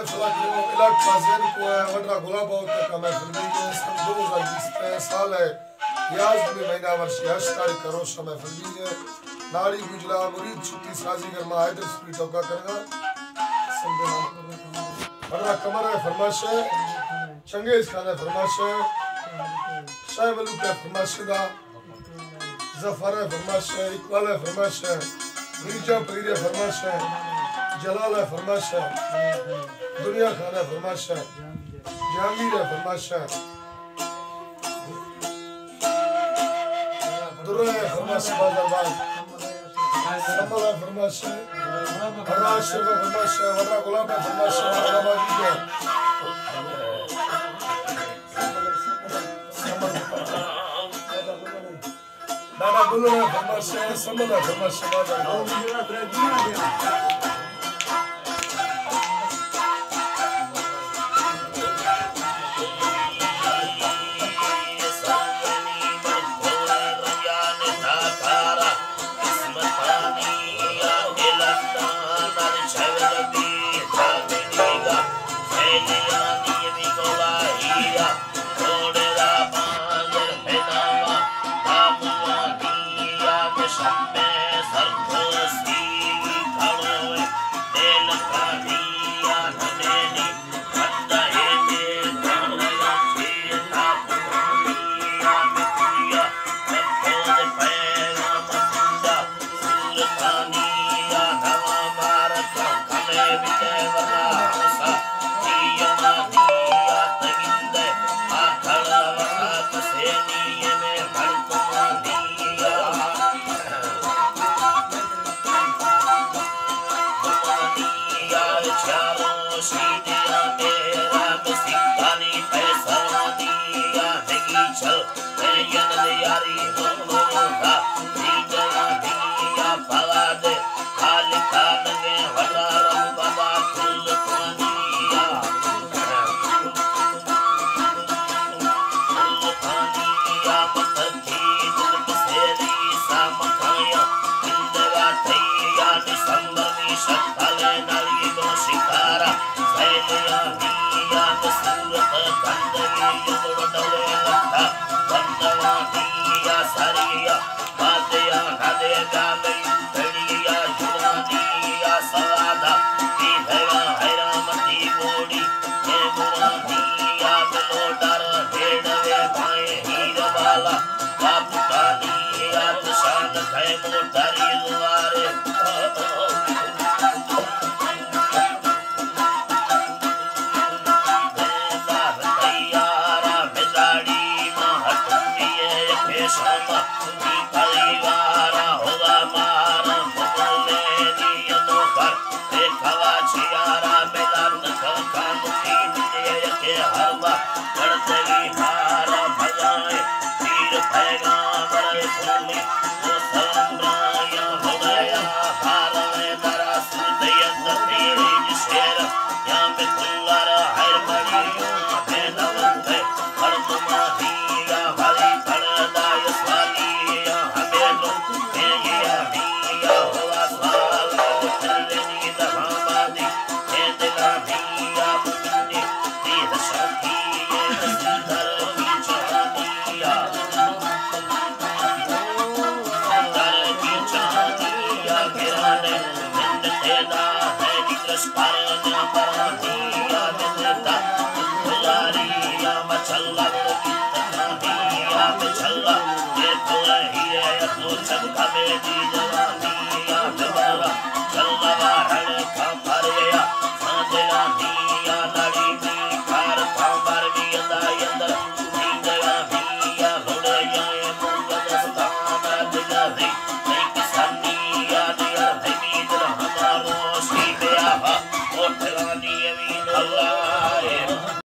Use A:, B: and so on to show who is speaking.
A: महफिल इलाक फाजिल को वडरा गुलाबा तक महफिल में सन 2020 साल है याज में महीना वर्ष 8 तारीख का रोज महफिल में नारी गुजला मुरीद छुट्टी साजी कर हैदर स्पीड टोका करेगा वडरा कमर है फरमाइश है चंगेज खान है फरमाइश है शाह वलू का फरमाइश है जफर है फरमाइश है इकबाल है फरमाइश है मिर्जा पीर है फरमाइश है जलाल है फरमाइश है दुनिया खान है फरमाइश है जहांगीर है फरमाइश है दुर्रा है फरमाइश बाजारबाज संभल है फरमाइश है फरमाइश है फरमाइश है वरना गुलाब है फरमाइश है गुलाबाजी है दादा गुल्लू है फरमाइश है संभल है फरमाइश है बाजारबाज
B: चल